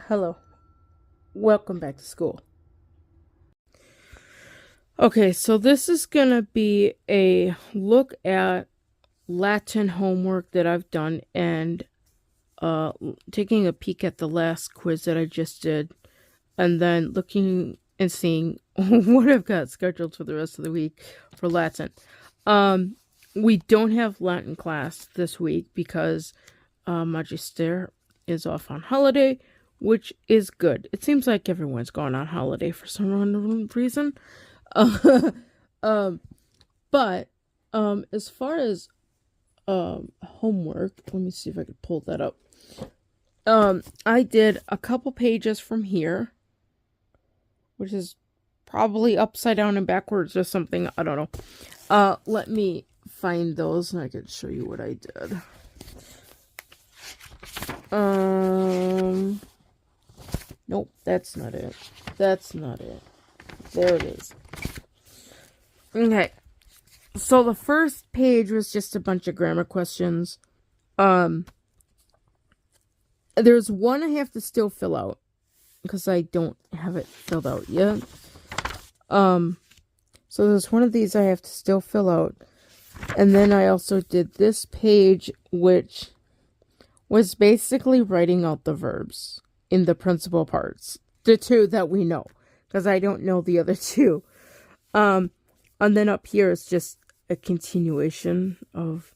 Hello. Welcome back to school. Okay, so this is going to be a look at Latin homework that I've done and taking a peek at the last quiz that I just did, and then looking and seeing what I've got scheduled for the rest of the week for Latin. We don't have Latin class this week because Magister is off on holiday, which is good. It seems like everyone's gone on holiday for some random reason. But as far as homework, let me see if I could pull that up. I did a couple pages from here, which is probably upside down and backwards or something. I don't know. Let me find those and I can show you what I did. Nope, that's not it. That's not it. There it is. Okay. So the first page was just a bunch of grammar questions. There's one I have to still fill out because I don't have it filled out yet. So there's one of these I have to still fill out. And then I also did this page, which was basically writing out the verbs in the principal parts. The two that we know, because I don't know the other two. And then up here is just a continuation of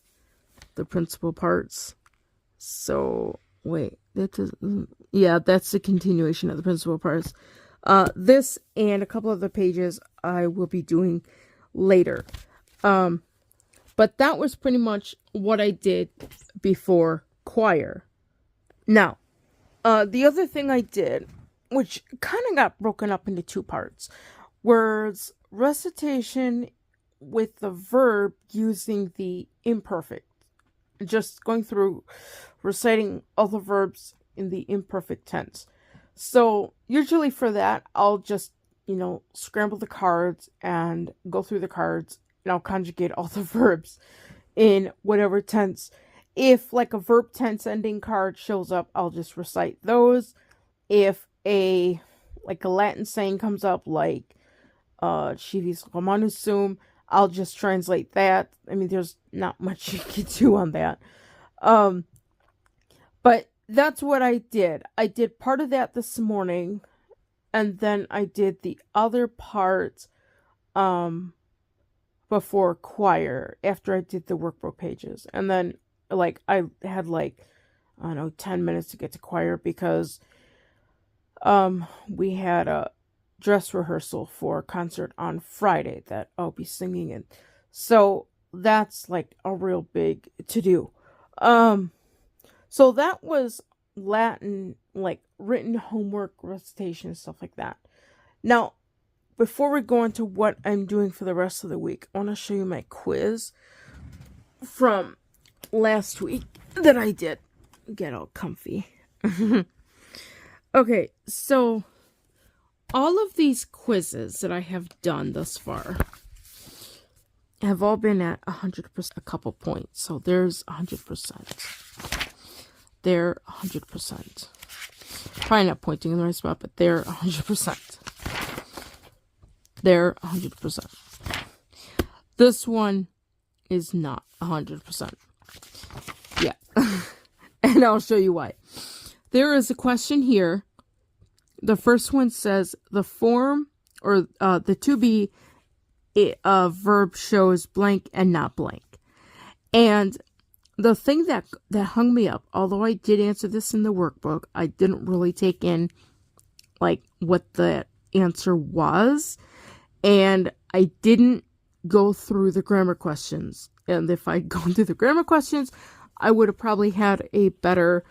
the principal parts. So, wait, that doesn't... Yeah, that's the continuation of the principal parts. This and a couple other pages I will be doing later. But that was pretty much what I did before choir. Now, the other thing I did, which kind of got broken up into two parts, was recitation with the verb using the imperfect. Just going through reciting all the verbs in the imperfect tense. So usually for that, I'll just, scramble the cards and go through the cards, and I'll conjugate all the verbs in whatever tense. If like a verb tense ending card shows up, I'll just recite those. If a Latin saying comes up, like civis Romanus sum, I'll just translate that. I mean, there's not much you can do on that. But that's what I did. I did part of that this morning, and then I did the other part before choir, after I did the workbook pages. And then I had 10 minutes to get to choir because we had a dress rehearsal for a concert on Friday that I'll be singing in. So that's a real big to do. So that was Latin, written homework, recitation, stuff like that. Now, before we go into what I'm doing for the rest of the week, I want to show you my quiz from last week that I did. Get all comfy. Okay, so all of these quizzes that I have done thus far have all been at 100%, a couple points. So there's 100%. They're 100%. Probably not pointing in the right spot, but they're 100%. They're 100%. This one is not 100%. Yeah. And I'll show you why. There is a question here. The first one says the form or the to be verb shows blank and not blank. And the thing that hung me up, although I did answer this in the workbook, I didn't really take in what the answer was, and I didn't go through the grammar questions. And if I'd gone through the grammar questions, I would have probably had a better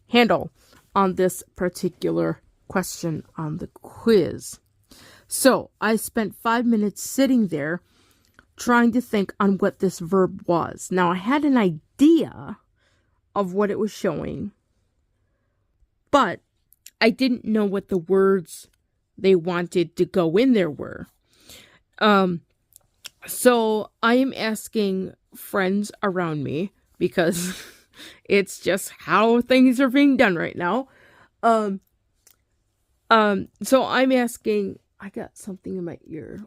handle on this particular question on the quiz. So I spent 5 minutes sitting there trying to think on what this verb was. Now I had an idea of what it was showing, but I didn't know what the words they wanted to go in there were. So I am asking friends around me because it's just how things are being done right now. Um, so I'm asking, I got something in my ear.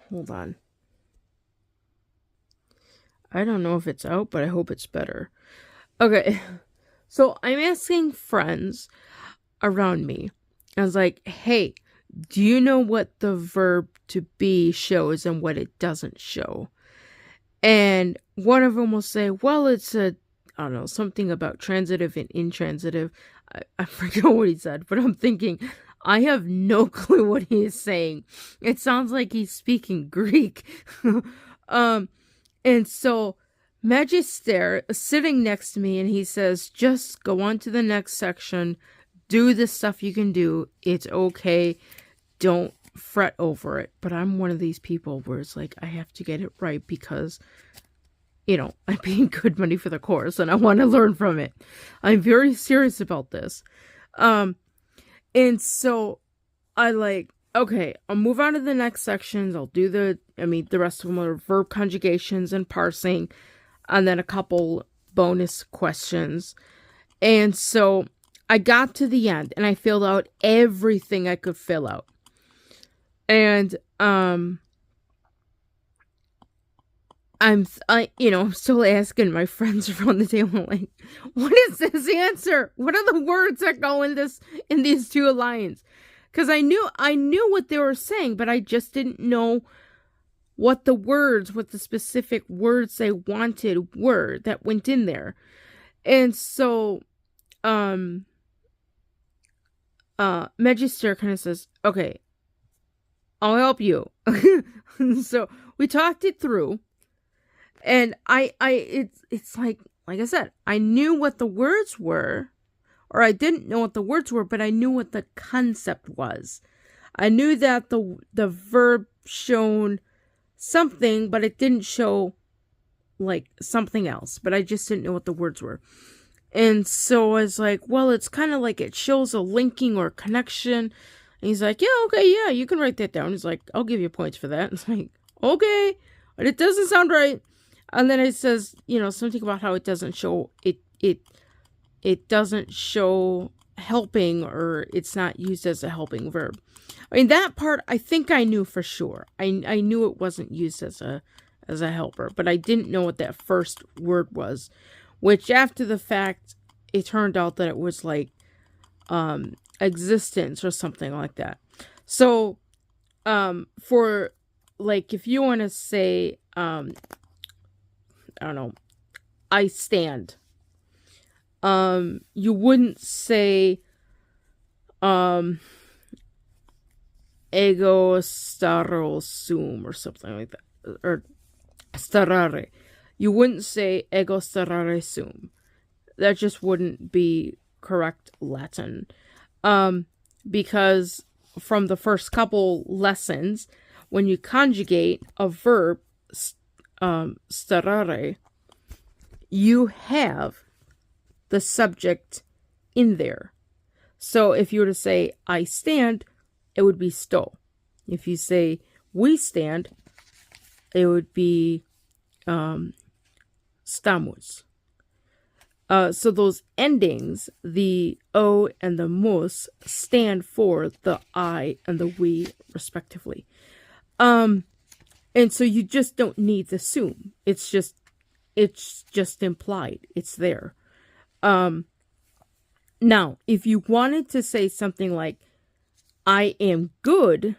Hold on. I don't know if it's out, but I hope it's better. Okay. So I'm asking friends around me. I was like, hey, do you know what the verb to be shows and what it doesn't show? And one of them will say, well, it's I don't know, something about transitive and intransitive. I forget what he said, but I'm thinking, I have no clue what he is saying. It sounds like he's speaking Greek. And so Magister is sitting next to me and he says, just go on to the next section. Do the stuff you can do. It's okay. Don't fret over it. But I'm one of these people where it's like, I have to get it right because, you know, I'm paying good money for the course and I want to learn from it. I'm very serious about this. And so I like, okay, I'll move on to the next sections. I'll do the rest of them are verb conjugations and parsing, and then a couple bonus questions. And so I got to the end and I filled out everything I could fill out. And I'm still asking my friends around the table, like, what is this answer? What are the words that go in these two lines? Because I knew what they were saying, but I just didn't know what the specific words they wanted were that went in there. And so, Magister kind of says, okay, I'll help you. So we talked it through, and it's like I said, I knew what the words were, or I didn't know what the words were, but I knew what the concept was. I knew that the verb shown something, but it didn't show like something else, but I just didn't know what the words were. And so I was like, well, it's kind of like it shows a linking or connection. And he's like, yeah, okay, yeah, you can write that down. He's like, I'll give you points for that. It's like, okay, but it doesn't sound right. And then it says, something about how it doesn't show it doesn't show helping, or it's not used as a helping verb. I mean, that part I think I knew for sure. I knew it wasn't used as a helper, but I didn't know what that first word was, which after the fact it turned out that it was like existence or something like that. So for like, if you want to say I don't know, I stand, you wouldn't say ego staro sum or something like that, or starare. You wouldn't say ego starare sum. That just wouldn't be correct Latin. Because from the first couple lessons, when you conjugate a verb, starare, you have the subject in there. So if you were to say I stand, it would be sto. If you say we stand, it would be stamos. So those endings, the o and the mos, stand for the I and the we, respectively. And so you just don't need the sum. It's just implied. It's there. Now, if you wanted to say something like, I am good,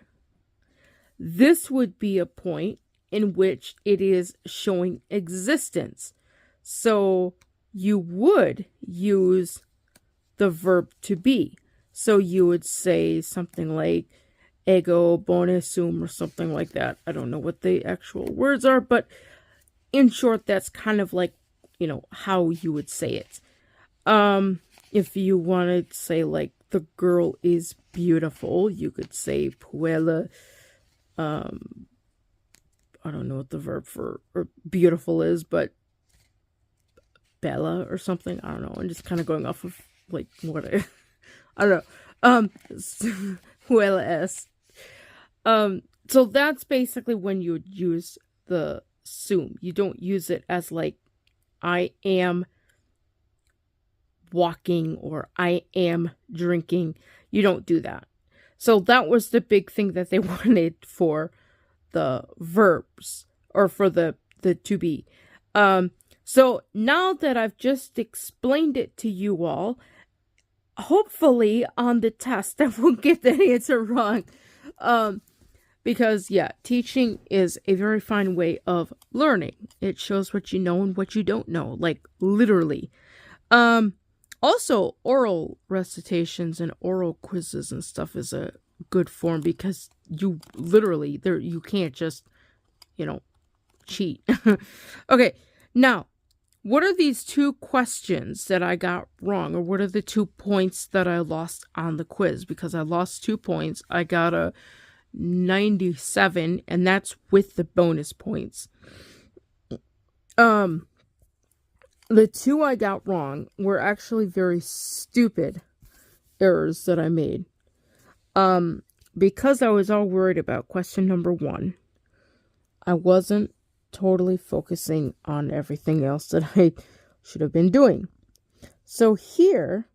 this would be a point in which it is showing existence. So you would use the verb to be. So you would say something like ego bone sum or something like that. I don't know what the actual words are, but in short, that's kind of like, how you would say it. If you wanted to say like the girl is beautiful, you could say puella. I don't know what the verb for or beautiful is, but bella or something. I don't know. I'm just kind of going off of like what I don't know. Puella es. So that's basically when you would use the sum. You don't use it as like I am walking or I am drinking. You don't do that. So that was the big thing that they wanted for the verbs or for the to be. So now that I've just explained it to you all, hopefully on the test I won't get that answer wrong. Because yeah, teaching is a very fine way of learning. It shows what you know and what you don't know, like literally. Also, oral recitations and oral quizzes and stuff is a good form because you literally you can't just, cheat. Okay, now, what are these 2 questions that I got wrong, or what are the 2 points that I lost on the quiz? Because I lost 2 points. I got a 97, and that's with the bonus points. The 2 I got wrong were actually very stupid errors that I made. Because I was all worried about question number 1, I wasn't totally focusing on everything else that I should have been doing. So here,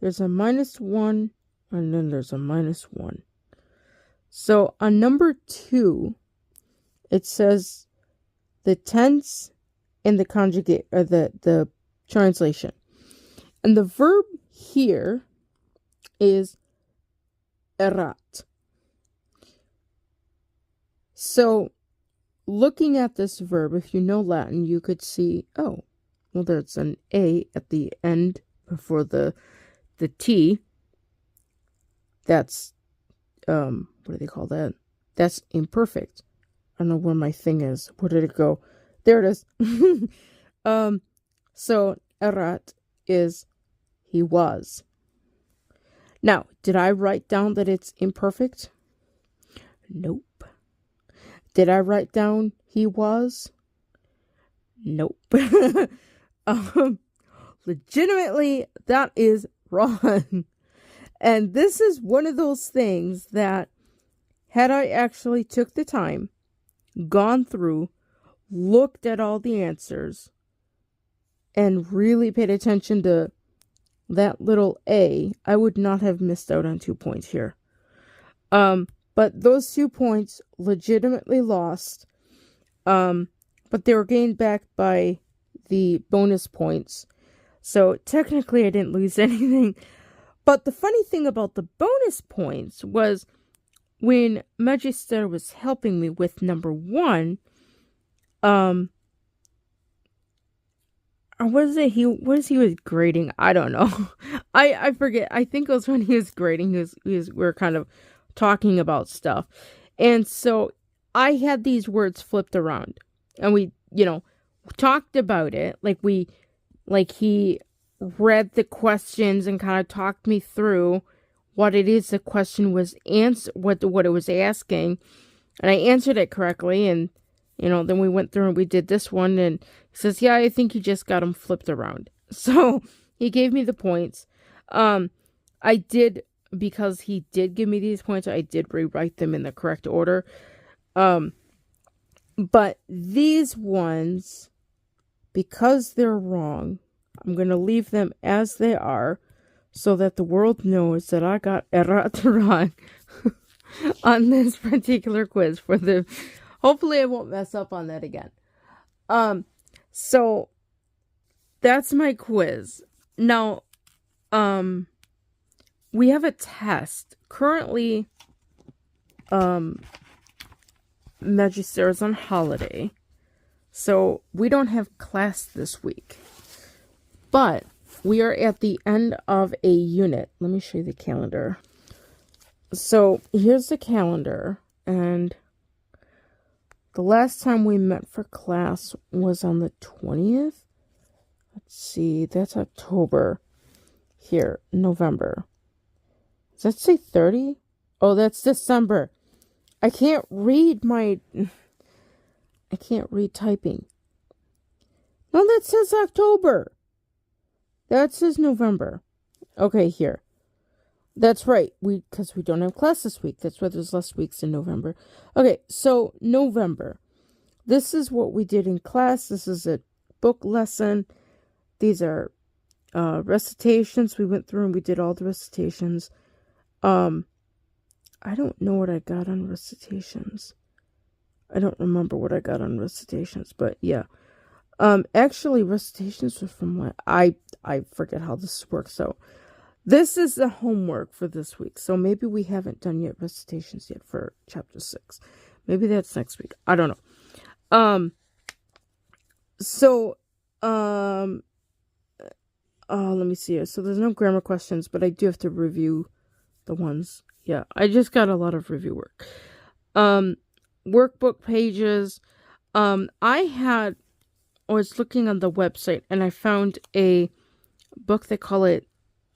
there's a -1, and then there's a -1. So on number 2, it says the tense and the conjugate, or the translation. And the verb here is erat. So looking at this verb, if you know Latin, you could see, oh, well, there's an A at the end before the T. That's, what do they call that? That's imperfect. I don't know where my thing is. Where did it go? There it is. So erat is he was. Now, did I write down that it's imperfect? Nope. Did I write down he was? Nope. Legitimately, that is wrong. And this is one of those things that, had I actually took the time, gone through, looked at all the answers, and really paid attention to that little A, I would not have missed out on 2 points here. But those 2 points legitimately lost. But they were gained back by the bonus points. So technically I didn't lose anything. But the funny thing about the bonus points was when Magister was helping me with number 1, or was it he was grading? I don't know. I forget. I think it was when he was grading. We were kind of talking about stuff. And so I had these words flipped around. And we, talked about it. Like he read the questions and kind of talked me through what it is the question was what it was asking. And I answered it correctly, and then we went through and we did this one, and he says, yeah, I think you just got them flipped around. So he gave me the points. I did, because he did give me these points, I did rewrite them in the correct order. But these ones, because they're wrong, I'm going to leave them as they are so that the world knows that I got erat wrong on this particular quiz hopefully I won't mess up on that again. So that's my quiz. Now, we have a test. Currently, Magister is on holiday, so we don't have class this week. But we are at the end of a unit. Let me show you the calendar. So here's the calendar, and the last time we met for class was on the 20th. Let's see, that's October. Here, November. Does that say 30? Oh, that's December. I can't read typing. No, that says October. That says November. Okay, here. That's right. Because we don't have class this week. That's why there's less weeks in November. Okay, so November. This is what we did in class. This is a book lesson. These are Recitations, we went through and we did all the recitations. I don't know what I got on recitations. I don't remember what I got on recitations, but yeah. Actually, recitations was from what I forget how this works. So this is the homework for this week. So maybe we haven't done yet recitations yet for chapter 6. Maybe that's next week. I don't know. Let me see here. So there's no grammar questions, but I do have to review the ones. Yeah, I just got a lot of review work. Workbook pages. I was looking on the website and I found a book, they call it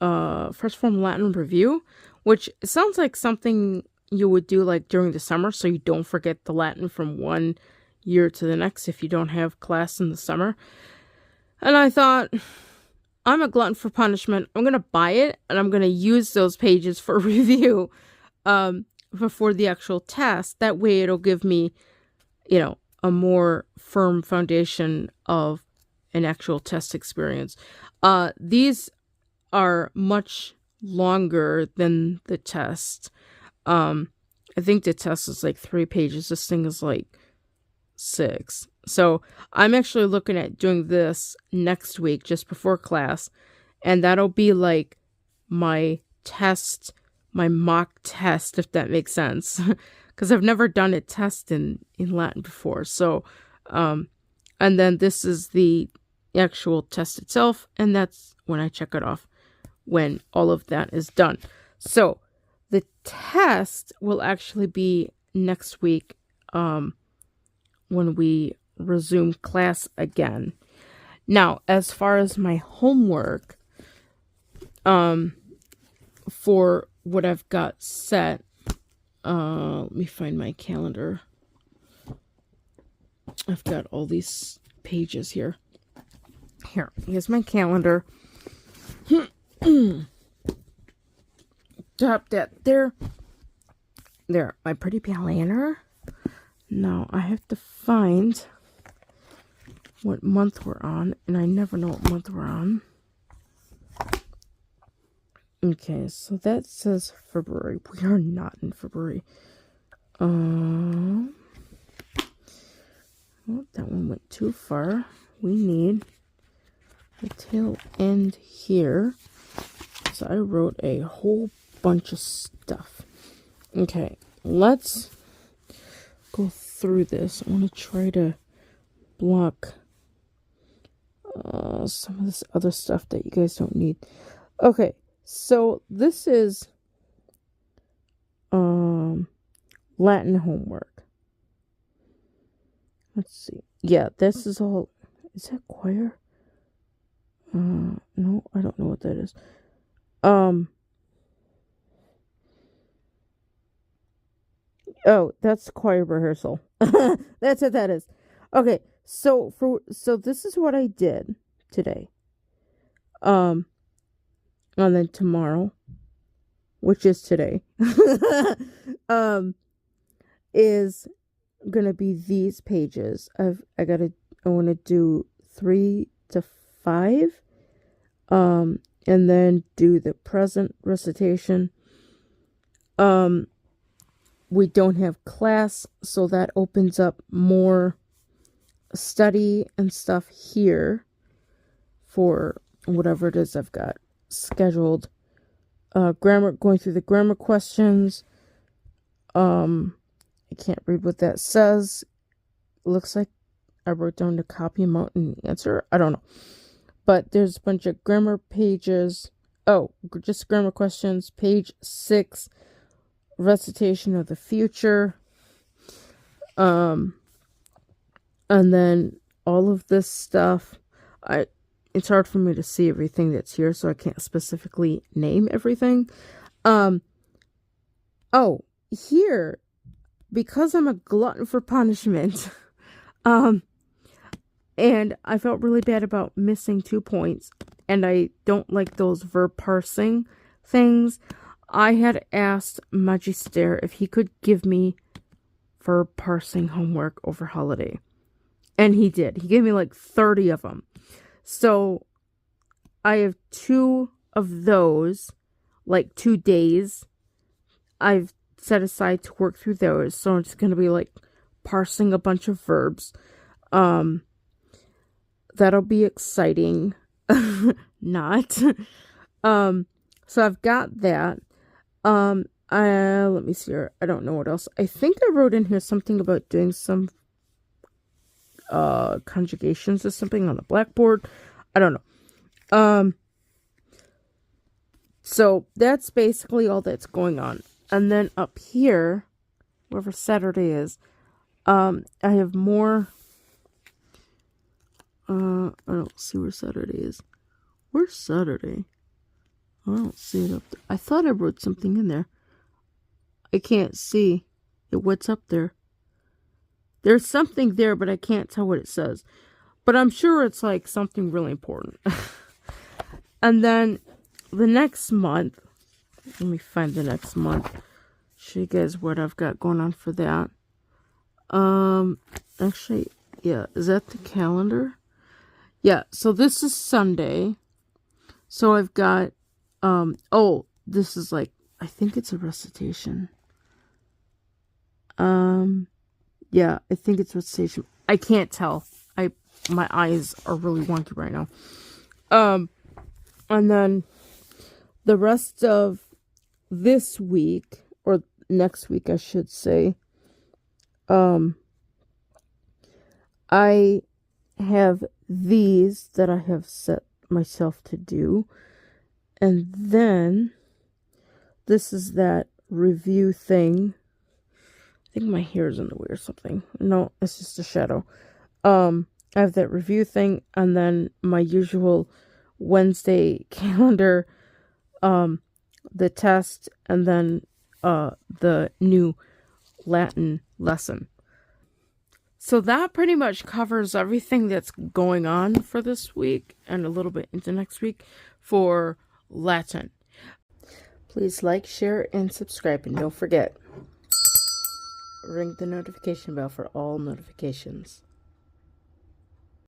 First Form Latin Review, which sounds like something you would do like during the summer so you don't forget the Latin from one year to the next if you don't have class in the summer. And I thought, I'm a glutton for punishment. I'm going to buy it and I'm going to use those pages for review before the actual test. That way it'll give me, a more firm foundation of an actual test experience. These are much longer than the test. I think the test is like 3 pages. This thing is like 6. So I'm actually looking at doing this next week, just before class. And that'll be like my test, my mock test, if that makes sense. Because I've never done a test in Latin before. So, and then this is the actual test itself. And that's when I check it off, when all of that is done. So the test will actually be next week when we resume class again. Now, as far as my homework, for what I've got set, let me find my calendar. I've got all these pages here. Here's my calendar. Drop that there. There, my pretty planner. Now I have to find what month we're on, and I never know what month we're on. Okay, so that says February. We are not in February. Well, that one went too far. We need the tail end here. So I wrote a whole bunch of stuff. Okay, let's go through this. I want to try to block some of this other stuff that you guys don't need. Okay, so this is Latin homework. Let's see. Yeah, this is all. Is that choir? No, I don't know what that is. Oh, that's choir rehearsal. That's what that is. Okay, so this is what I did today. And then tomorrow, which is today, is gonna be these pages. I want to do 3 to 5, and then do the present recitation. We don't have class, so that opens up more study and stuff here for whatever it is I've got scheduled. Grammar, going through the grammar questions. I can't read what that says. Looks like I wrote down the copy amount and the answer. I don't know. But there's a bunch of grammar pages. Oh, just grammar questions. Page 6. Recitation of the future. And then all of this stuff. It's hard for me to see everything that's here, so I can't specifically name everything. Oh, here, because I'm a glutton for punishment, and I felt really bad about missing 2 points, and I don't like those verb parsing things. I had asked Magister if he could give me verb parsing homework over holiday. And he did. He gave me like 30 of them. So I have 2 of those, like 2 days I've set aside to work through those. So I'm just going to be like parsing a bunch of verbs. That'll be exciting. Not. So I've got that. Let me see here. I don't know what else. I think I wrote in here something about doing some conjugations or something on the blackboard. I don't know. So that's basically all that's going on. And then up here, wherever Saturday is, I have more. I don't see where Saturday is. Where's Saturday? I don't see it up there. I thought I wrote something in there. I can't see what's up there. There's something there, but I can't tell what it says. But I'm sure it's like something really important. And then the next month, let me find the next month. Show you guys what I've got going on for that. Actually, yeah, is that the calendar? Yeah, so this is Sunday. So I've got, this is like, I think it's a recitation. Yeah, I think it's recitation. I can't tell. My eyes are really wonky right now. And then the rest of this week, or next week, I should say, I have these that I have set myself to do. And then this is that review thing. I think my hair is in the way or something. No, it's just a shadow. I have that review thing, and then my usual Wednesday calendar, the test, and then the new Latin lesson. So that pretty much covers everything that's going on for this week and a little bit into next week for Latin. Please like, share, and subscribe, and don't forget, ring the notification bell for all notifications.